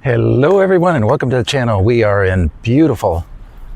Hello everyone and welcome to the channel. We are in beautiful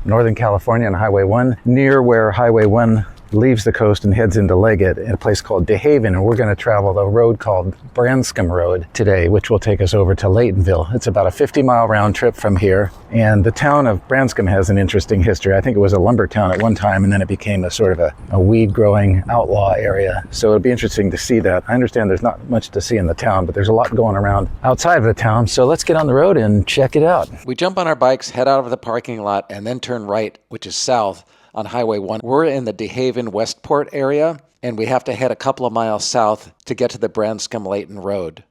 Northern California on Highway 1, near where Highway 1 leaves the coast and heads into Leggett in a place called DeHaven, and we're going to travel the road called Branscomb Road today, which will take us over to Laytonville. It's about a 50-mile round trip from here, and the town of Branscomb has an interesting history. I think it was a lumber town at one time, and then it became a sort of a weed-growing outlaw area, so it'll be interesting to see that. I understand there's not much to see in the town, but there's a lot going around outside of the town, so let's get on the road and check it out. We jump on our bikes, head out of the parking lot, and then turn right, which is south, on Highway 1. We're in the DeHaven Westport area, and we have to head a couple of miles south to get to the Branscomb-Layton Road.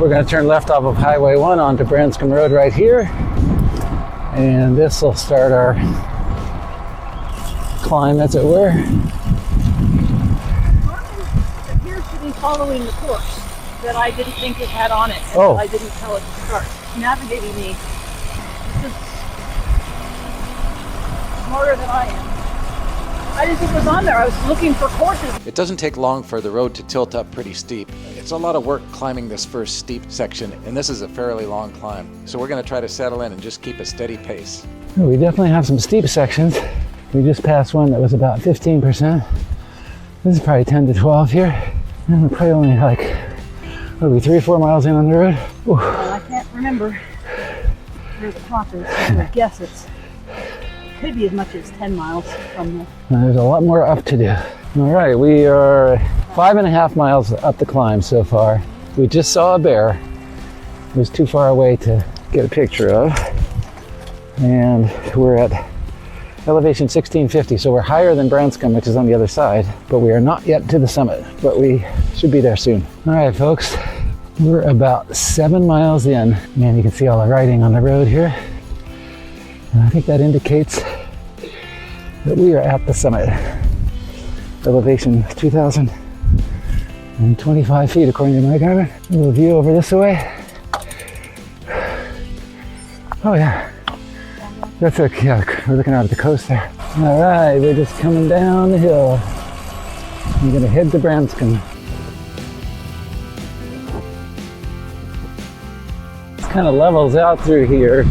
We're going to turn left off of Highway 1 onto Branscomb Road right here, and this will start our climb, as it were. Following the course that I didn't think it had on it. Oh. I didn't tell it to start. Navigating me. This is smarter than I am. I didn't think it was on there. I was looking for courses. It doesn't take long for the road to tilt up pretty steep. It's a lot of work climbing this first steep section, and this is a fairly long climb. So we're going to try to settle in and just keep a steady pace. We definitely have some steep sections. We just passed one that was about 15%. This is probably 10 to 12 here. And we're probably only like, what are we, 3 or 4 miles in on the road? Well, I can't remember where the top is. I would guess it could be as much as 10 miles from there. There's a lot more up to do. All right, we are 5.5 miles up the climb so far. We just saw a bear. It was too far away to get a picture of. And we're at elevation 1650, so we're higher than Branscomb, which is on the other side, but we are not yet to the summit, but we should be there soon. All right, folks, we're about 7 miles in. Man, you can see all the writing on the road here. And I think that indicates that we are at the summit. Elevation 2,025 feet, according to my Garmin. A little view over this way. Oh yeah. That's okay, yeah, we're looking out at the coast there. All right, we're just coming down the hill. I'm gonna head to Branscomb. It kind of levels out through here,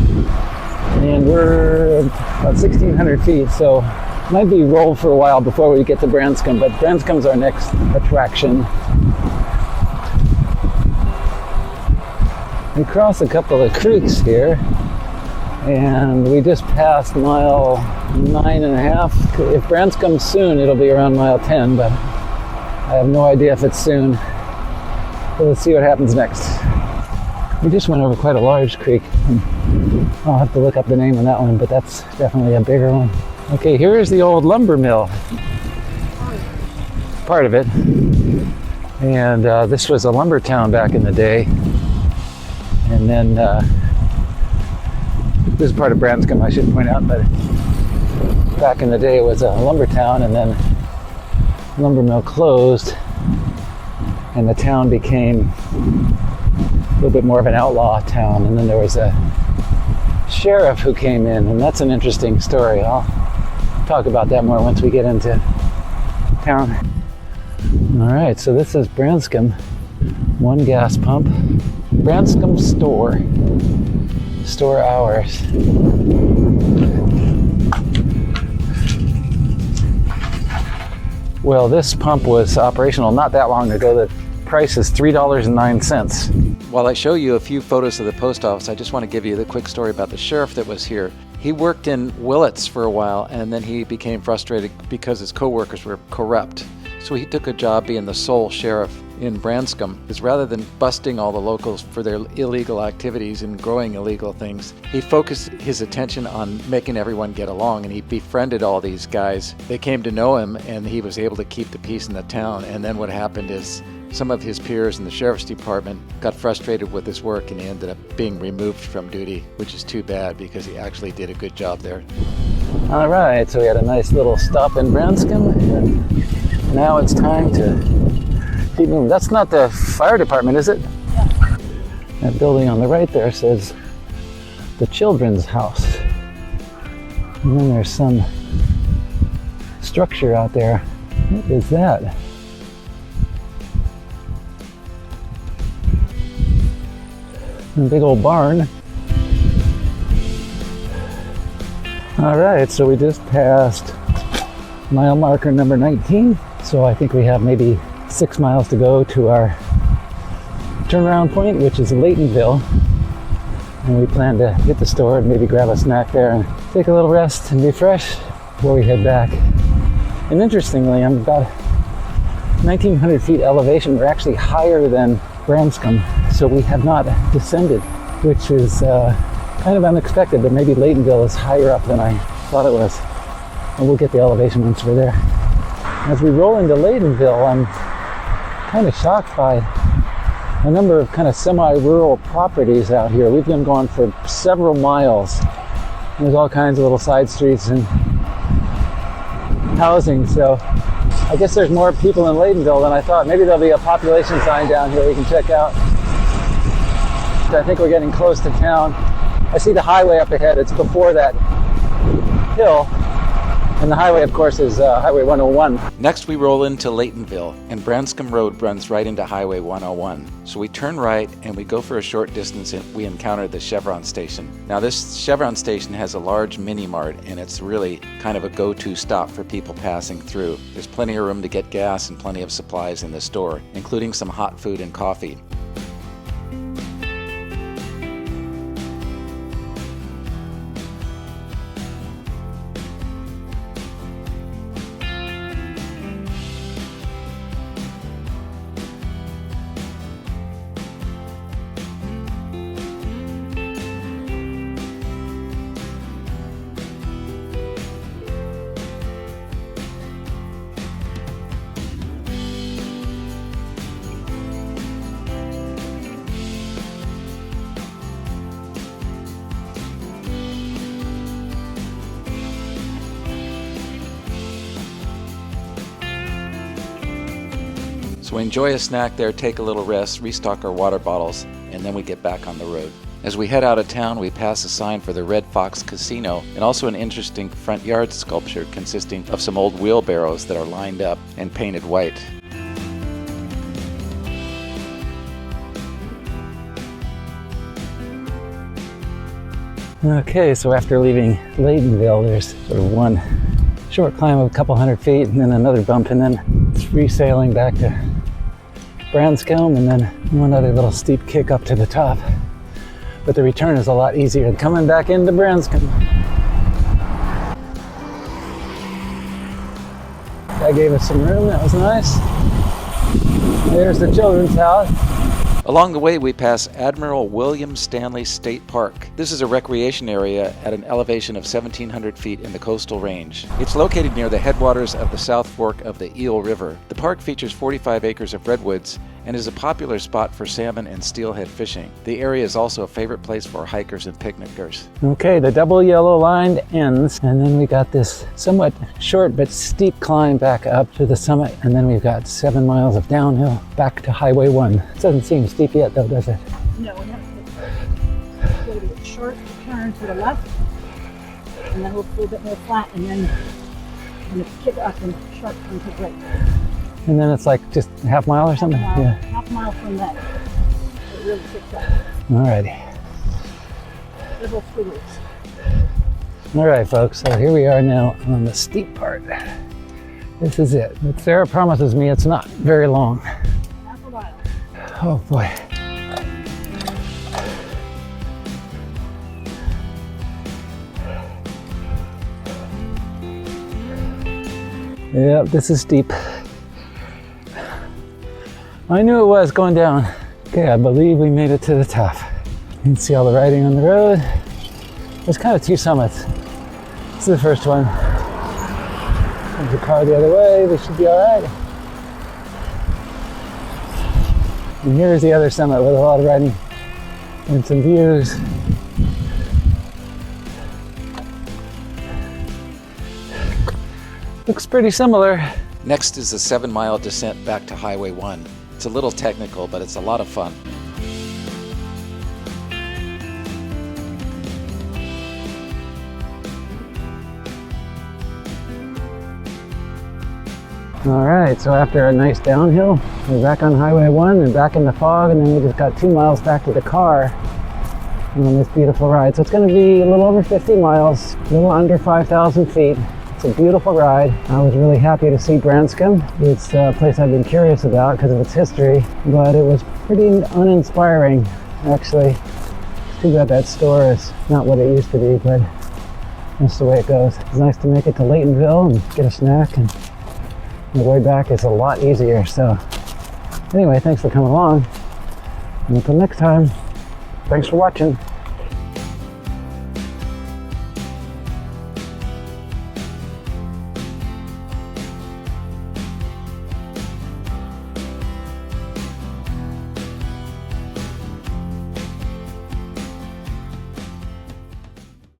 and we're about 1,600 feet, so might be rolled for a while before we get to Branscomb, but Branscomb's our next attraction. We cross a couple of creeks here, and we just passed mile 9.5. If Branscomb's soon, it'll be around mile 10, but I have no idea if it's soon. So let's see what happens next. We just went over quite a large creek. I'll have to look up the name on that one, but that's definitely a bigger one. Okay, here is the old lumber mill. Part of it. And this was a lumber town back in the day. And then this is part of Branscomb, I should point out, but back in the day it was a lumber town, and then the lumber mill closed and the town became a little bit more of an outlaw town, and then there was a sheriff who came in, and that's an interesting story. I'll talk about that more once we get into town. All right, so this is Branscomb, one gas pump, Branscomb store hours. Well, this pump was operational not that long ago. The price is $3.09. While I show you a few photos of the post office, I just want to give you the quick story about the sheriff that was here. He worked in Willits for a while, and then he became frustrated because his co-workers were corrupt. So he took a job being the sole sheriff in Branscomb, because rather than busting all the locals for their illegal activities and growing illegal things, he focused his attention on making everyone get along, and he befriended all these guys. They came to know him, and he was able to keep the peace in the town. And then what happened is some of his peers in the sheriff's department got frustrated with his work, and he ended up being removed from duty, which is too bad because he actually did a good job there. All right, so we had a nice little stop in Branscomb, and now it's time to keep moving. That's not the fire department, is it? Yeah. That building on the right there says the Children's House. And then there's some structure out there. What is that? A big old barn. All right, so we just passed mile marker number 19. So I think we have maybe 6 miles to go to our turnaround point, which is Laytonville. And we plan to hit the store and maybe grab a snack there and take a little rest and refresh before we head back. And interestingly, I'm about 1,900 feet elevation. We're actually higher than Branscomb, so we have not descended, which is kind of unexpected, but maybe Laytonville is higher up than I thought it was. And we'll get the elevation once we're there. As we roll into Laytonville, I'm kind of shocked by a number of kind of semi-rural properties out here. We've been going for several miles. There's all kinds of little side streets and housing, so I guess there's more people in Laytonville than I thought. Maybe there'll be a population sign down here we can check out. I think we're getting close to town. I see the highway up ahead. It's before that hill. And the highway, of course, is Highway 101. Next, we roll into Laytonville, and Branscomb Road runs right into Highway 101. So we turn right, and we go for a short distance, and we encounter the Chevron station. Now, this Chevron station has a large mini-mart, and it's really kind of a go-to stop for people passing through. There's plenty of room to get gas and plenty of supplies in the store, including some hot food and coffee. So we enjoy a snack there, take a little rest, restock our water bottles, and then we get back on the road. As we head out of town, we pass a sign for the Red Fox Casino and also an interesting front yard sculpture consisting of some old wheelbarrows that are lined up and painted white. Okay, so after leaving Laytonville, there's sort of one short climb of a couple hundred feet and then another bump, and then it's free-sailing back to Branscomb, and then one other little steep kick up to the top. But the return is a lot easier than coming back into Branscomb. That gave us some room, that was nice. There's the children's house. Along the way, we pass Admiral William Stanley State Park. This is a recreation area at an elevation of 1,700 feet in the coastal range. It's located near the headwaters of the South Fork of the Eel River. The park features 45 acres of redwoods and is a popular spot for salmon and steelhead fishing. The area is also a favorite place for hikers and picnickers. Okay, the double yellow line ends, and then we got this somewhat short but steep climb back up to the summit, and then we've got 7 miles of downhill back to Highway 1. It doesn't seem steep yet though, does it? No, we have to get a short turn to the left, and then we'll go a bit more flat, and then kind of kick up and sharp turn to the right. And then it's like just a half mile or something? Half mile from that. It really kicks up. Alrighty. Little squiggles. Alright folks, so here we are now on the steep part. This is it. But Sarah promises me it's not very long. Half a mile. Oh boy. Yep, this is steep. I knew it was going down. Okay, I believe we made it to the top. You can see all the writing on the road. There's kind of 2 summits. This is the first one. There's a car the other way, we should be all right. And here's the other summit with a lot of writing and some views. Looks pretty similar. Next is a 7-mile descent back to Highway 1. It's a little technical, but it's a lot of fun. All right, so after a nice downhill, we're back on Highway 1 and back in the fog, and then we just got 2 miles back to the car on this beautiful ride. So it's going to be a little over 50 miles, a little under 5,000 feet. It's a beautiful ride. I was really happy to see Branscomb. It's a place I've been curious about because of its history, but it was pretty uninspiring, actually. It's too bad that store is not what it used to be, but that's the way it goes. It's nice to make it to Laytonville and get a snack, and the way back is a lot easier. So anyway, thanks for coming along, and until next time, thanks for watching.